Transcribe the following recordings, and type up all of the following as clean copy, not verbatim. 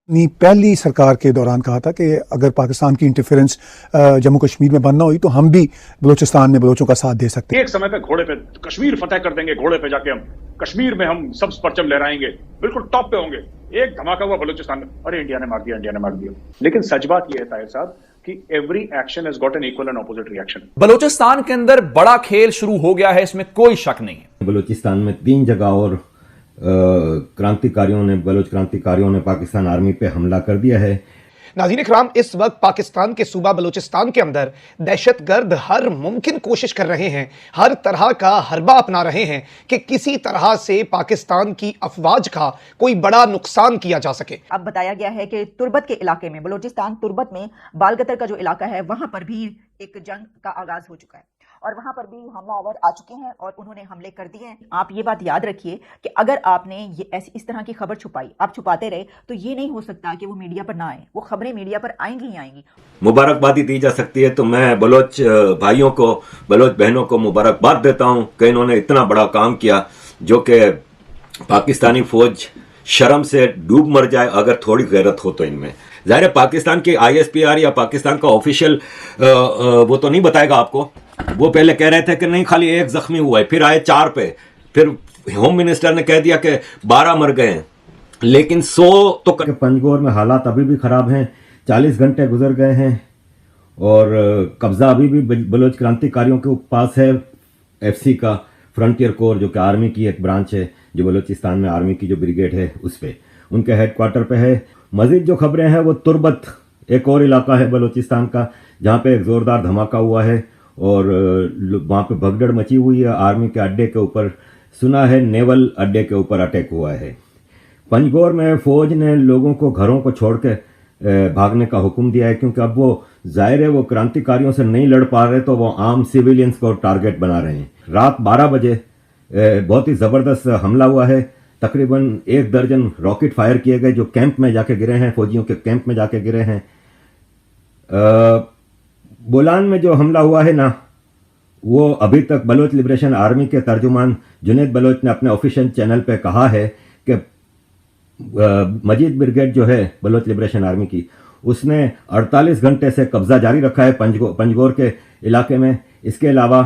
ने पहली सरकार के दौरान कहा था कि अगर पाकिस्तान की इंटरफेरेंस जम्मू कश्मीर में बंद ना हुई तो हम भी बलूचिस्तान में बलोचों का साथ दे सकते हैं। एक समय पे घोड़े पे कश्मीर फतेह कर देंगे, घोड़े पे जाके हम कश्मीर में हम सब परचम लहराएंगे, बिल्कुल टॉप पे होंगे। एक धमाका हुआ बलूचिस्तान में, अरे इंडिया ने मार दिया, इंडिया ने मार दिया। लेकिन सच बात यह है ताहिर साहब कि every action has got an equal and opposite reaction. Balochistan के अंदर बड़ा खेल शुरू हो गया है, इसमें कोई शक नहीं है। बलूचिस्तान में 3 जगह और बलोच क्रांतिकारियों ने पाकिस्तान आर्मी पे हमला कर दिया है। नाज़रीन इकराम, इस वक्त पाकिस्तान के सूबा बलूचिस्तान के अंदर दहशतगर्द हर मुमकिन कोशिश कर रहे हैं, हर तरह का हरबा अपना रहे हैं कि किसी तरह से पाकिस्तान की अफवाज का कोई बड़ा नुकसान किया जा सके। अब बताया गया है कि तुर्बत के इलाके में, बलूचिस्तान तुर्बत में बालगतर का जो इलाका है, वहां पर भी एक जंग का आगाज हो चुका है और वहां पर भी हमलावर आ चुके हैं और उन्होंने हमले कर दिए हैं। आप ये बात याद रखिए कि अगर आपने ये इस तरह की खबर छुपाई, आप छुपाते रहे, तो ये नहीं हो सकता कि वो मीडिया पर ना आए। वो खबरें मीडिया पर आएंगी ही आएंगी। मुबारकबादी दी जा सकती है तो मैं बलोच भाइयों को, बलोच बहनों को मुबारकबाद देता हूं कि इन्होंने इतना बड़ा काम किया जो कि पाकिस्तानी फौज शर्म से डूब मर जाए अगर थोड़ी गैरत हो तो इनमें। जाहिर है पाकिस्तान की ISPR या पाकिस्तान का ऑफिशियल वो तो नहीं बताएगा आपको। वो पहले कह रहे थे कि नहीं खाली 1 जख्मी हुआ है, फिर आए 4 पे, फिर होम मिनिस्टर ने कह दिया कि 12 मर गए हैं, लेकिन 100 तो पंजगोर में हालात अभी भी खराब हैं। 40 घंटे गुजर गए हैं और कब्जा अभी भी बलोच क्रांतिकारियों के पास है। FC का फ्रंटियर कोर जो कि आर्मी की एक ब्रांच है, जो बलोचिस्तान में आर्मी की जो ब्रिगेड है उस पे, उनके हेडक्वार्टर पे है। मजीद जो खबरें हैं वो तुर्बत एक और इलाका है बलोचिस्तान का जहाँ पे एक जोरदार धमाका हुआ है और वहाँ पे भगदड़ मची हुई है। आर्मी के अड्डे के ऊपर, सुना है नेवल अड्डे के ऊपर अटैक हुआ है। पंजगोर में फौज ने लोगों को घरों को छोड़ के भागने का हुक्म दिया है क्योंकि अब वो जाहिर है वो क्रांतिकारियों से नहीं लड़ पा रहे तो वो आम सिविलियंस को टारगेट बना रहे हैं। रात 12 बजे बहुत ही ज़बरदस्त हमला हुआ है। तकरीबन 1 दर्जन रॉकेट फायर किए गए जो कैंप में जाके गिरे हैं, फौजियों के कैंप में जाके गिरे हैं। बोलान में जो हमला हुआ है ना, वो अभी तक बलोच लिबरेशन आर्मी के तर्जुमान जुनैद बलोच ने अपने ऑफिशियल चैनल पे कहा है कि मजीद ब्रिगेड जो है बलोच लिबरेशन आर्मी की, उसने 48 घंटे से कब्जा जारी रखा है पंजगोर के इलाके में। इसके अलावा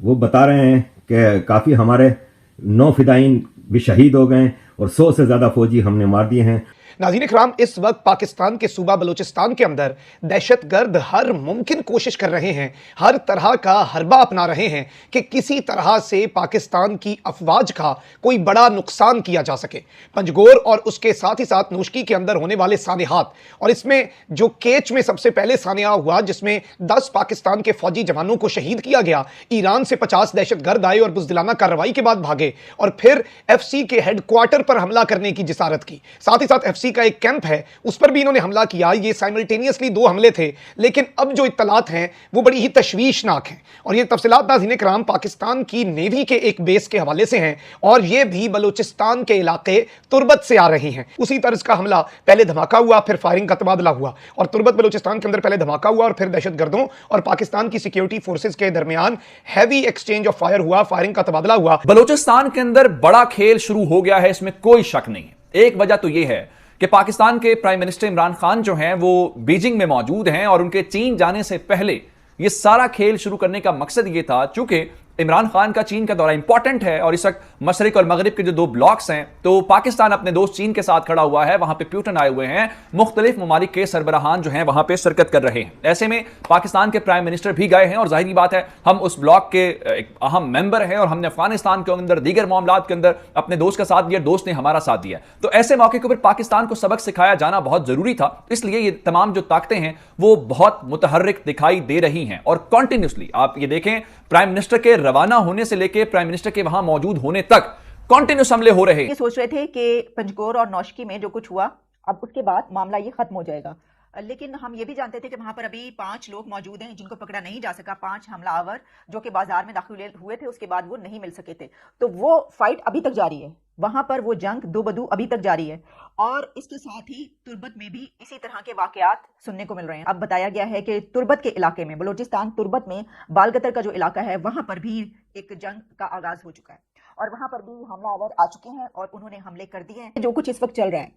वो बता रहे हैं कि काफ़ी हमारे 9 फिदाइन भी शहीद हो गए और 100 से ज़्यादा फौजी हमने मार दिए हैं। नाज़रीन इकराम, इस वक्त पाकिस्तान के सूबा बलूचिस्तान के अंदर दहशतगर्द हर मुमकिन कोशिश कर रहे हैं, हर तरह का हरबा अपना रहे हैं कि किसी तरह से पाकिस्तान की अफवाज का कोई बड़ा नुकसान किया जा सके। पंजगोर और उसके साथ ही साथ नूशकी के अंदर होने वाले सानेहात, और इसमें जो केच में सबसे पहले सानिया हुआ जिसमें 10 पाकिस्तान के फौजी जवानों को शहीद किया गया। ईरान से 50 दहशतगर्द आए और बुज़दिलाना कार्रवाई के बाद भागे और फिर FC के हेडक्वार्टर पर हमला करने की जिसारत की। साथ ही साथ FC का एक कैंप है उस पर भी इन्होंने हमला किया। ये साइमल्टेनियसली 2 हमले थे, लेकिन अब जो इत्तलात हैं वो बड़ी ही तशवीशनाक हैं और ये तफसीलात नाज़रीन इकराम पाकिस्तान की नेवी के एक बेस के हवाले से हैं और ये भी बलूचिस्तान के इलाके तुर्बत से आ रही हैं। उसी तर्ज का हमला, पहले धमाका हुआ, फिर फायरिंग का तबादला हुआ और तुर्बत बलूचिस्तान के अंदर पहले धमाका हुआ और फिर दहशतगर्दों और पाकिस्तान की सिक्योरिटी फोर्सेज के दरमियान हैवी एक्सचेंज ऑफ फायर हुआ, फायरिंग का तबादला हुआ। बलूचिस्तान के अंदर बड़ा खेल शुरू हो गया है, इसमें कोई शक नहीं है। एक वजह तो यह है कि पाकिस्तान के प्राइम मिनिस्टर इमरान खान जो हैं वो बीजिंग में मौजूद हैं और उनके चीन जाने से पहले ये सारा खेल शुरू करने का मकसद ये था, चूंकि इमरान खान का चीन का दौरा इंपॉर्टेंट है और इस वक्त मशरिक और मगरिब के जो 2 ब्लॉक्स हैं, तो पाकिस्तान अपने दोस्त चीन के साथ खड़ा हुआ है। वहां पे प्यूटन आए हुए हैं, मुख्तलिफ ममालिक के सरबराहान जो हैं वहां पे शिरकत कर रहे हैं। ऐसे में पाकिस्तान के प्राइम मिनिस्टर भी गए हैं और जाहिर बात है हम उस ब्लॉक के एक अहम मेंबर हैं और हमने अफगानिस्तान के अंदर दीगर मामलात के अंदर अपने दोस्त का साथ दिया, दोस्त ने हमारा साथ दिया। तो ऐसे मौके के ऊपर पाकिस्तान को सबक सिखाया जाना बहुत जरूरी था। इसलिए ये तमाम जो ताकतें हैं वो बहुत मुतहर्रिक दिखाई दे रही हैं और कॉन्टिन्यूसली आप ये देखें, प्राइम मिनिस्टर के रवाना होने से लेके प्राइम मिनिस्टर के वहां मौजूद होने तक कॉन्टिन्यूस हमले हो रहे हैं। ये सोच रहे थे कि पंजगोर और नौशकी में जो कुछ हुआ, अब उसके बाद मामला ये खत्म हो जाएगा, लेकिन हम ये भी जानते थे कि वहां पर अभी 5 लोग मौजूद हैं जिनको पकड़ा नहीं जा सका। 5 हमलावर जो कि बाजार में दाखिल हुए थे, उसके बाद वो नहीं मिल सके थे। तो वो फाइट अभी तक जारी है, वहां पर वो जंग दो बदू अभी तक जारी है और इसके साथ ही तुर्बत में भी इसी तरह के वाकयात सुनने को मिल रहे हैं। अब बताया गया है कि तुर्बत के इलाके में, बलूचिस्तान तुर्बत में बालगतर का जो इलाका है, वहां पर भी एक जंग का आगाज हो चुका है और वहां पर भी हमलावर आ चुके हैं और उन्होंने हमले कर दिए हैं। जो कुछ इस वक्त चल रहा है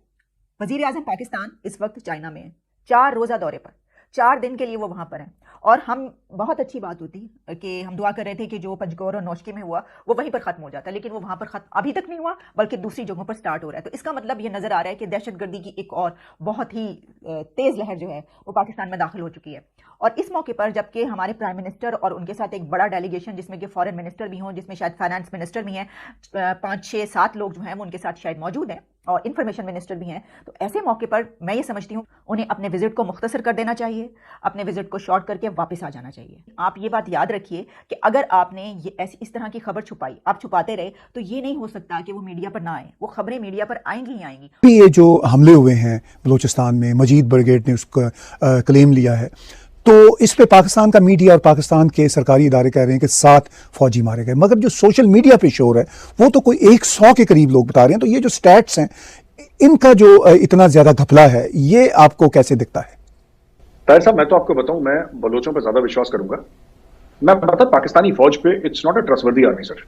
वजीर आजम पाकिस्तान इस वक्त चाइना में है, 4 रोज़ा दौरे पर, 4 दिन के लिए वो वहाँ पर हैं। और हम बहुत अच्छी बात होती कि हम दुआ कर रहे थे कि जो पंजगोर और नौशकी में हुआ वो वहीं पर ख़त्म हो जाता, लेकिन वो वहाँ पर ख़त्म अभी तक नहीं हुआ, बल्कि दूसरी जगहों पर स्टार्ट हो रहा है। तो इसका मतलब ये नज़र आ रहा है कि दहशतगर्दी की एक और बहुत ही तेज़ लहर जो है वो पाकिस्तान में दाखिल हो चुकी है। और इस मौके पर जबकि हमारे प्राइम मिनिस्टर और उनके साथ एक बड़ा डेलीगेशन जिसमें कि फॉरेन मिनिस्टर भी हों, जिसमें शायद फाइनेंस मिनिस्टर भी हैं, 5, 6, 7 लोग जो हैं वो उनके साथ शायद मौजूद हैं और इंफॉर्मेशन मिनिस्टर भी हैं, तो ऐसे मौके पर मैं ये समझती हूँ उन्हें अपने विजिट को मुख्तसर कर देना चाहिए, अपने विजिट को शॉर्ट करके वापस आ जाना चाहिए। आप ये बात याद रखिए कि अगर आपने ये ऐसी इस तरह की खबर छुपाई, आप छुपाते रहे, तो ये नहीं हो सकता कि वो मीडिया पर ना आए। वो खबरें मीडिया पर आएंगी ही आएंगी। ये जो हमले हुए हैं बलूचिस्तान में, मजीद ब्रिगेड ने उसका क्लेम लिया है, तो इस पे पाकिस्तान का मीडिया और पाकिस्तान के सरकारी इदारे कह रहे हैं कि 7 फौजी मारे गए, मगर जो सोशल मीडिया पे शोर है वो तो कोई 100 के करीब लोग बता रहे हैं। तो ये जो स्टैट्स हैं इनका जो इतना ज्यादा घपला है, ये आपको कैसे दिखता है? ताहिर साहब, मैं तो आपको बताऊं, मैं बलोचों पे ज्यादा विश्वास करूंगा। मैं बता, पाकिस्तानी फौज पे it's not a trustworthy army sir.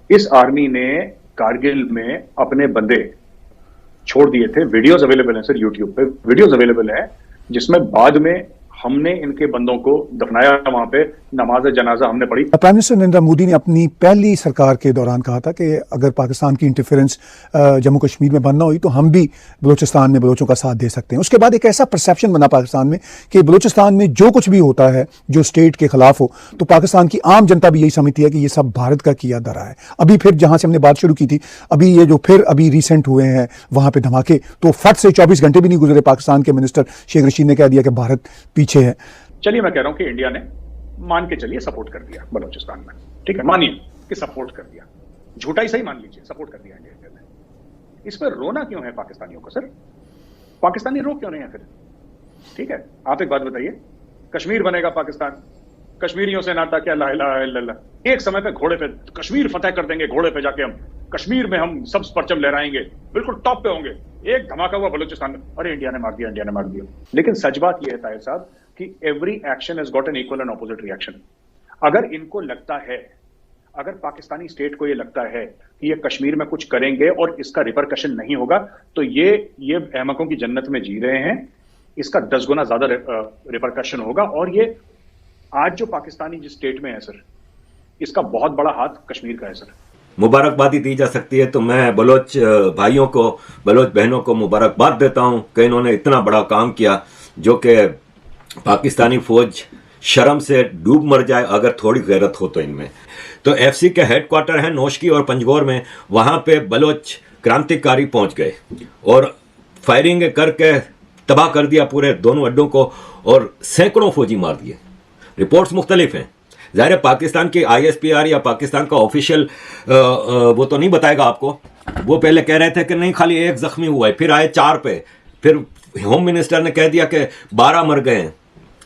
इस आर्मी ने कारगिल में अपने बंदे छोड़ दिए थे। वीडियोस अवेलेबल हैं सर, यूट्यूब पे वीडियोस अवेलेबल है जिसमें बाद में हमने इनके बंदों को दफनाया, वहां पे नमाज जनाजा हमने पढ़ी। प्राइम मिनिस्टर नरेंद्र मोदी ने अपनी पहली सरकार के दौरान कहा था कि अगर पाकिस्तान की इंटरफेरेंस जम्मू कश्मीर में बंद ना हुई तो हम भी बलूचिस्तान में बलोचों का साथ दे सकते हैं। उसके बाद एक ऐसा परसेप्शन बना पाकिस्तान में कि बलूचिस्तान में जो कुछ भी होता है जो स्टेट के खिलाफ हो, तो पाकिस्तान की आम जनता भी यही समझती है कि ये सब भारत का किया धरा है। अभी फिर जहां से हमने बात शुरू की थी, अभी ये जो फिर अभी रिसेंट हुए हैं वहां पे धमाके, तो फट से 24 घंटे भी नहीं गुजरे, पाकिस्तान के मिनिस्टर शेख रशीद ने कह दिया कि भारत पीछे है। चलिए, मैं कह रहा हूं कि इंडिया ने मान के चलिए सपोर्ट कर दिया बलूचिस्तान में, ठीक है, मानिए कि सपोर्ट कर दिया, झूठा ही सही मान लीजिए, सपोर्ट कर दिया इंडिया ने। इस पर रोना क्यों है पाकिस्तानियों को सर? पाकिस्तानी रो क्यों नहीं है फिर? ठीक है, आप एक बात बताइए, कश्मीर बनेगा पाकिस्तान, कश्मीरियों से नाता क्या, ला इलाहा इल्लल्लाह। एक समय पे घोड़े पे कश्मीर फतेह कर देंगे, घोड़े पे जाके हम कश्मीर में हम सब परचम लहराएंगे, बिल्कुल टॉप पे होंगे। एक धमाका हुआ बलूचिस्तान में, अरे इंडिया ने मार दिया, इंडिया ने मार दिया। लेकिन सच बात यह है ताहिर साहब कि every action has got an equal and opposite reaction. अगर इनको लगता है, अगर पाकिस्तानी स्टेट को यह लगता है कि ये कश्मीर में कुछ करेंगे और इसका रिपरकशन नहीं होगा, तो ये अहमकों की जन्नत में जी रहे हैं। इसका 10 गुना ज्यादा रिपरकशन होगा। और ये आज जो पाकिस्तानी जिस स्टेट में है सर, इसका बहुत बड़ा हाथ कश्मीर का है सर। मुबारकबादी दी जा सकती है तो मैं बलोच भाइयों को, बलोच बहनों को मुबारकबाद देता हूं कि इन्होंने इतना बड़ा काम किया, जो कि पाकिस्तानी फौज शर्म से डूब मर जाए अगर थोड़ी गैरत हो तो इनमें। तो एफसी के हेडक्वार्टर है नौशकी और पंजगोर में, वहां पे बलोच क्रांतिकारी पहुंच गए और फायरिंग करके तबाह कर दिया पूरे दोनों अड्डों को और सैकड़ों फौजी मार दिए। रिपोर्ट्स मुख्तलिफ हैं। ज़ाहिर है पाकिस्तान की ISPR या पाकिस्तान का ऑफिशियल वो तो नहीं बताएगा आपको। वो पहले कह रहे थे कि नहीं, खाली 1 जख्मी हुआ है, फिर आए 4 पे, फिर होम मिनिस्टर ने कह दिया कि 12 मर गए हैं,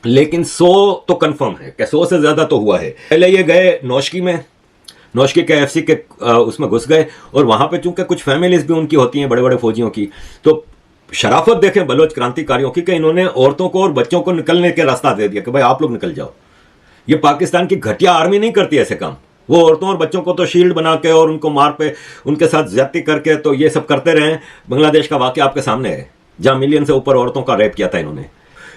लेकिन 100 तो कंफर्म है कि 100 से ज़्यादा तो हुआ है। पहले ये गए नौशकी में, नौशकी के FC के उसमें घुस गए और वहाँ पे चूंकि कुछ फैमिलीज भी उनकी होती हैं बड़े बड़े फौजियों की, तो शराफत देखें बलोच क्रांतिकारियों की कि इन्होंने औरतों को और बच्चों को निकलने के रास्ता दे दिया कि भाई आप लोग निकल जाओ। ये पाकिस्तान की घटिया आर्मी नहीं करती ऐसे काम। वो औरतों और बच्चों को तो शील्ड बना के और उनको मार पे उनके साथ ज्यादती करके तो ये सब करते रहे। बांग्लादेश का वाकया आपके सामने है, जहां मिलियन से ऊपर औरतों का रेप किया था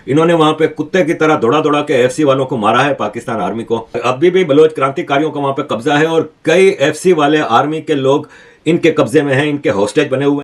इन्होंने वहां पे कुत्ते की तरह दौड़ा दौड़ा के FC वालों को मारा है, पाकिस्तान आर्मी को। अभी भी बलोच क्रांतिकारियों का वहां पे कब्जा है और कई FC वाले आर्मी के लोग इनके कब्जे में हैं, इनके हॉस्टेज बने हुए।